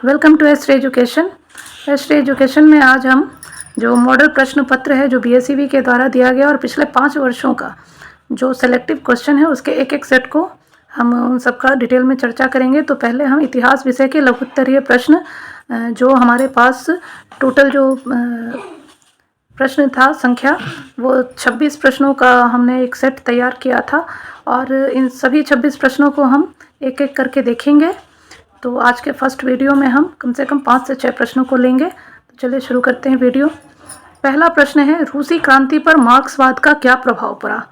Welcome to Astre education. Astre education में आज हम जो मॉडल प्रश्न पत्र है जो बीएसईबी के द्वारा दिया गया और पिछले 5 वर्षों का जो सेलेक्टिव क्वेश्चन है उसके एक एक सेट को हम उन सबका डिटेल में चर्चा करेंगे। तो पहले हम इतिहास विषय के लघुत्तरीय प्रश्न जो हमारे पास टोटल जो प्रश्न था संख्या वो 26 प्रश्नों का हमने एक सेट तैयार किया था और इन सभी 26 प्रश्नों को हम एक एक करके देखेंगे। तो आज के फर्स्ट वीडियो में हम कम से कम 5 से 6 प्रश्नों को लेंगे। तो चलिए शुरू करते हैं वीडियो। पहला प्रश्न है, रूसी क्रांति पर मार्क्सवाद का क्या प्रभाव पड़ा।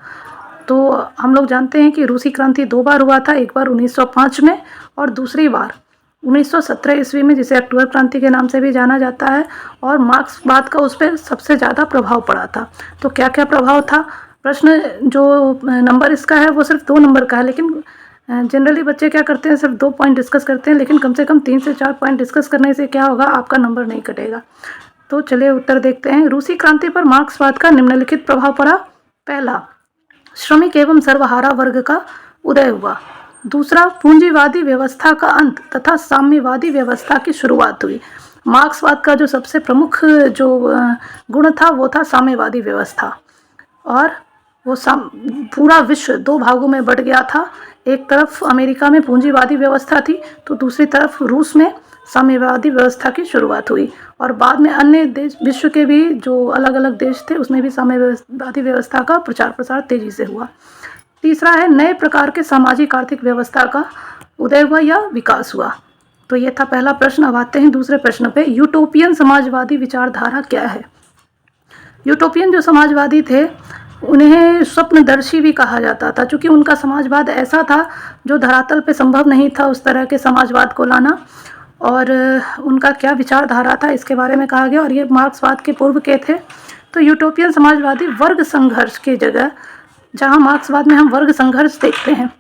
तो हम लोग जानते हैं कि रूसी क्रांति 2 बार हुआ था, एक बार 1905 में और दूसरी बार 1917 ईस्वी में, जिसे अक्टूबर क्रांति के नाम से भी जाना जाता है। और मार्क्सवाद का उस पर सबसे ज़्यादा प्रभाव पड़ा था। तो क्या क्या प्रभाव था। प्रश्न जो नंबर इसका है वो सिर्फ 2 नंबर का है, लेकिन जनरली बच्चे क्या करते हैं, सिर्फ 2 पॉइंट डिस्कस करते हैं, लेकिन कम से कम 3 से 4 पॉइंट डिस्कस करने से क्या होगा, आपका नंबर नहीं कटेगा। तो चलिए उत्तर देखते हैं। रूसी क्रांति पर मार्क्सवाद का निम्नलिखित प्रभाव पड़ा। पहला, श्रमिक एवं सर्वहारा वर्ग का उदय हुआ। दूसरा, पूंजीवादी व्यवस्था का अंत तथा साम्यवादी व्यवस्था की शुरुआत हुई। मार्क्सवाद का जो सबसे प्रमुख जो गुण था वो था साम्यवादी व्यवस्था, और वो पूरा विश्व 2 भागों में बट गया था। एक तरफ अमेरिका में पूंजीवादी व्यवस्था थी तो दूसरी तरफ रूस में साम्यवादी व्यवस्था की शुरुआत हुई, और बाद में अन्य देश, विश्व के भी जो अलग अलग देश थे उसमें भी साम्यवादी व्यवस्था का प्रचार प्रसार तेजी से हुआ। तीसरा है, नए प्रकार के सामाजिक आर्थिक व्यवस्था का उदय हुआ या विकास हुआ। तो ये था पहला प्रश्न। अब आते हैं दूसरे प्रश्न पे। यूटोपियन समाजवादी विचारधारा क्या है। यूटोपियन जो समाजवादी थे उन्हें स्वप्नदर्शी भी कहा जाता था, क्योंकि उनका समाजवाद ऐसा था जो धरातल पे संभव नहीं था उस तरह के समाजवाद को लाना। और उनका क्या विचारधारा था इसके बारे में कहा गया, और ये मार्क्सवाद के पूर्व के थे। तो यूटोपियन समाजवादी वर्ग संघर्ष की जगह, जहाँ मार्क्सवाद में हम वर्ग संघर्ष देखते हैं,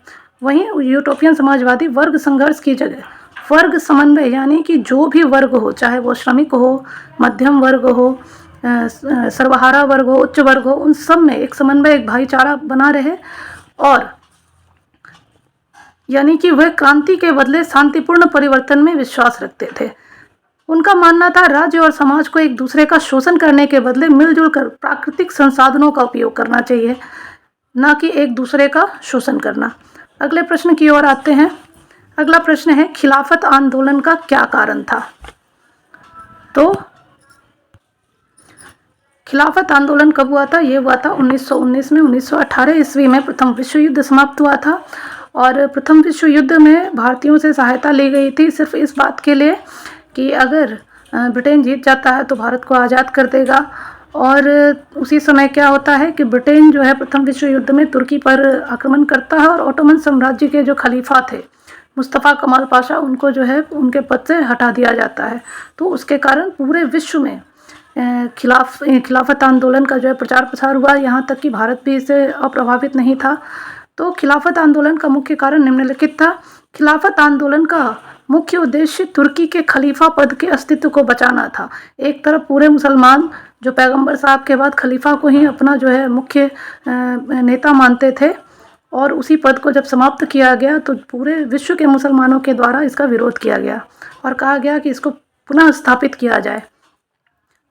वहीं यूटोपियन समाजवादी वर्ग संघर्ष की जगह वर्ग समन्वय, यानी कि जो भी वर्ग हो, चाहे वो श्रमिक हो, मध्यम वर्ग हो, सर्वहारा वर्ग हो, उच्च वर्ग हो, उन सब में एक समन्वय, एक भाईचारा बना रहे। और यानी कि वह क्रांति के बदले शांतिपूर्ण परिवर्तन में विश्वास रखते थे। उनका मानना था राज्य और समाज को एक दूसरे का शोषण करने के बदले मिलजुल कर प्राकृतिक संसाधनों का उपयोग करना चाहिए, न कि एक दूसरे का शोषण करना। अगले प्रश्न की ओर आते हैं। अगला प्रश्न है, खिलाफत आंदोलन का क्या कारण था। तो खिलाफत आंदोलन कब हुआ था। ये हुआ था 1919 में। 1918 ईस्वी में प्रथम विश्व युद्ध समाप्त हुआ था, और प्रथम विश्व युद्ध में भारतीयों से सहायता ली गई थी सिर्फ इस बात के लिए कि अगर ब्रिटेन जीत जाता है तो भारत को आज़ाद कर देगा। और उसी समय क्या होता है कि ब्रिटेन जो है प्रथम विश्व युद्ध में तुर्की पर आक्रमण करता है, और ओटोमन साम्राज्य के जो खलीफा थे मुस्तफ़ा कमाल पाशा, उनको जो है उनके पद से हटा दिया जाता है। तो उसके कारण पूरे विश्व में खिलाफत आंदोलन का जो है प्रचार प्रसार हुआ, यहाँ तक कि भारत भी इससे अप्रभावित नहीं था। तो खिलाफत आंदोलन का मुख्य कारण निम्नलिखित था। खिलाफत आंदोलन का मुख्य उद्देश्य तुर्की के खलीफा पद के अस्तित्व को बचाना था। एक तरफ पूरे मुसलमान जो पैगंबर साहब के बाद खलीफा को ही अपना जो है मुख्य नेता मानते थे, और उसी पद को जब समाप्त किया गया तो पूरे विश्व के मुसलमानों के द्वारा इसका विरोध किया गया और कहा गया कि इसको पुनः स्थापित किया जाए।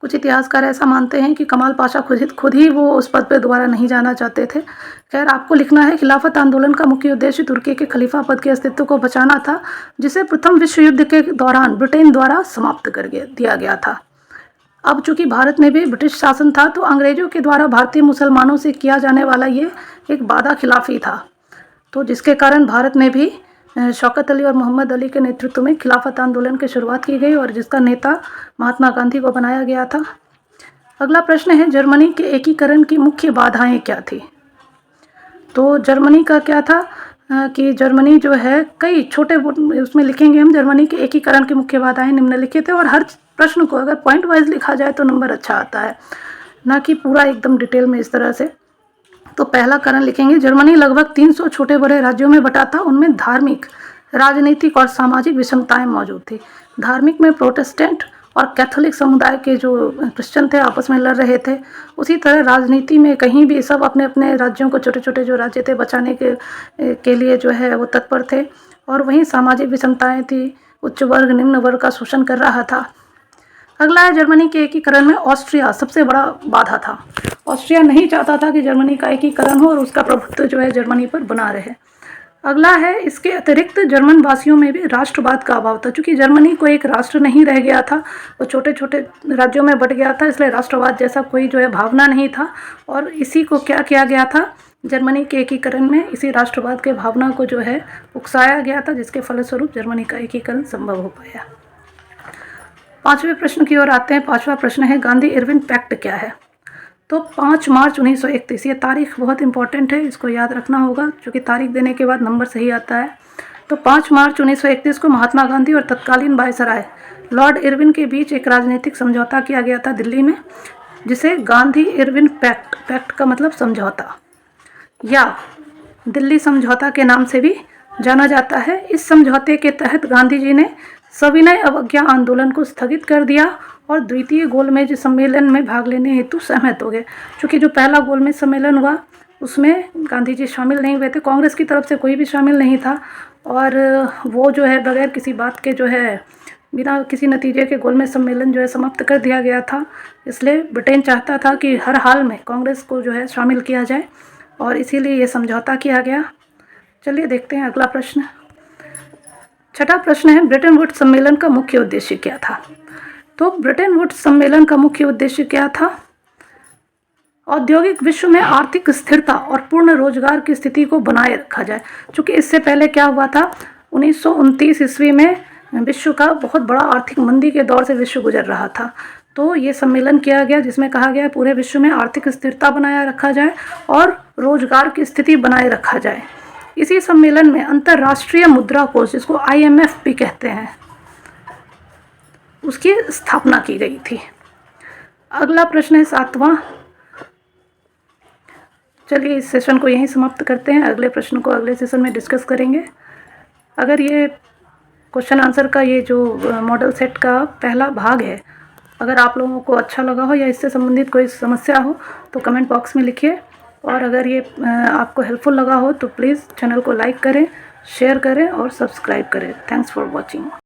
कुछ इतिहासकार ऐसा मानते हैं कि कमाल पाशा खुद ही वो उस पद पे दोबारा नहीं जाना चाहते थे। खैर, आपको लिखना है, खिलाफत आंदोलन का मुख्य उद्देश्य तुर्की के खलीफा पद के अस्तित्व को बचाना था, जिसे प्रथम विश्व युद्ध के दौरान ब्रिटेन द्वारा समाप्त कर दिया गया था। अब चूंकि भारत में भी ब्रिटिश शासन था, तो अंग्रेजों के द्वारा भारतीय मुसलमानों से किया जाने वाला ये एक वादा खिलाफी था, तो जिसके कारण भारत में भी शौकत अली और मोहम्मद अली के नेतृत्व में खिलाफत आंदोलन की शुरुआत की गई, और जिसका नेता महात्मा गांधी को बनाया गया था। अगला प्रश्न है, जर्मनी के एकीकरण की मुख्य बाधाएं क्या थी। तो जर्मनी का क्या था कि जर्मनी जो है कई छोटे उसमें लिखेंगे हम, जर्मनी के एकीकरण की मुख्य बाधाएं निम्नलिखित है। और हर प्रश्न को अगर पॉइंट वाइज लिखा जाए तो नंबर अच्छा आता है, ना कि पूरा एकदम डिटेल में इस तरह से। तो पहला कारण लिखेंगे, जर्मनी लगभग 300 छोटे बड़े राज्यों में बटा था। उनमें धार्मिक, राजनीतिक और सामाजिक विषमताएं मौजूद थी। धार्मिक में प्रोटेस्टेंट और कैथोलिक समुदाय के जो क्रिश्चियन थे आपस में लड़ रहे थे। उसी तरह राजनीति में कहीं भी सब अपने अपने राज्यों को, छोटे छोटे जो राज्य थे, बचाने के लिए जो है वो तत्पर थे। और वहीं सामाजिक विषमताएं थी, उच्च वर्ग निम्न वर्ग का शोषण कर रहा था। अगला है जर्मनी के एकीकरण में ऑस्ट्रिया सबसे बड़ा बाधा था। ऑस्ट्रिया नहीं चाहता था कि जर्मनी का एकीकरण हो और उसका प्रभुत्व जो है जर्मनी पर बना रहे। अगला है इसके अतिरिक्त जर्मन वासियों में भी राष्ट्रवाद का अभाव था। चूँकि जर्मनी को एक राष्ट्र नहीं रह गया था, वो छोटे छोटे राज्यों में बट गया था, इसलिए राष्ट्रवाद जैसा कोई जो है भावना नहीं था। और इसी को क्या किया गया था, जर्मनी के एकीकरण में इसी राष्ट्रवाद के भावना को जो है उकसाया गया था, जिसके फलस्वरूप जर्मनी का एकीकरण संभव हो पाया। 5वें प्रश्न की ओर आते हैं। 5वां प्रश्न है गांधी इरविन पैक्ट क्या है। तो 5 मार्च 1931, ये तारीख बहुत इंपॉर्टेंट है, इसको याद रखना होगा क्योंकि तारीख देने के बाद नंबर सही आता है। तो 5 मार्च 1931 को महात्मा गांधी और तत्कालीन वायसराय लॉर्ड इरविन के बीच एक राजनीतिक समझौता किया गया था दिल्ली में, जिसे गांधी इरविन पैक्ट, पैक्ट का मतलब समझौता या दिल्ली समझौता के नाम से भी जाना जाता है। इस समझौते के तहत गांधी जी ने सविनय अवज्ञा आंदोलन को स्थगित कर दिया और द्वितीय गोलमेज सम्मेलन में भाग लेने हेतु सहमत हो गए। क्योंकि जो पहला गोलमेज सम्मेलन हुआ उसमें गांधी जी शामिल नहीं हुए थे, कांग्रेस की तरफ से कोई भी शामिल नहीं था, और वो जो है बगैर किसी बात के जो है बिना किसी नतीजे के गोलमेज सम्मेलन जो है समाप्त कर दिया गया था। इसलिए ब्रिटेन चाहता था कि हर हाल में कांग्रेस को जो है शामिल किया जाए और इसीलिए ये समझौता किया गया। चलिए देखते हैं अगला प्रश्न। 6ठा प्रश्न है ब्रेटन वुड्स सम्मेलन का मुख्य उद्देश्य क्या था। तो ब्रेटन वुड्स सम्मेलन का मुख्य उद्देश्य क्या था, औद्योगिक विश्व में आर्थिक स्थिरता और पूर्ण रोजगार की स्थिति को बनाए रखा जाए। क्योंकि इससे पहले क्या हुआ था, 1929 ईस्वी में विश्व का बहुत बड़ा आर्थिक मंदी के दौर से विश्व गुजर रहा था। तो ये सम्मेलन किया गया जिसमें कहा गया पूरे विश्व में आर्थिक स्थिरता बनाए रखा जाए और रोजगार की स्थिति बनाए रखा जाए। इसी सम्मेलन में अंतर्राष्ट्रीय मुद्रा कोष, जिसको IMF भी कहते हैं, उसकी स्थापना की गई थी। अगला प्रश्न है 7वां। चलिए इस सेशन को यहीं समाप्त करते हैं, अगले प्रश्न को अगले सेशन में डिस्कस करेंगे। अगर ये क्वेश्चन आंसर का ये जो मॉडल सेट का पहला भाग है, अगर आप लोगों को अच्छा लगा हो या इससे संबंधित कोई समस्या हो तो कमेंट बॉक्स में लिखिए। और अगर ये आपको हेल्पफुल लगा हो तो प्लीज़ चैनल को लाइक करें, शेयर करें और सब्सक्राइब करें। Thanks for watching.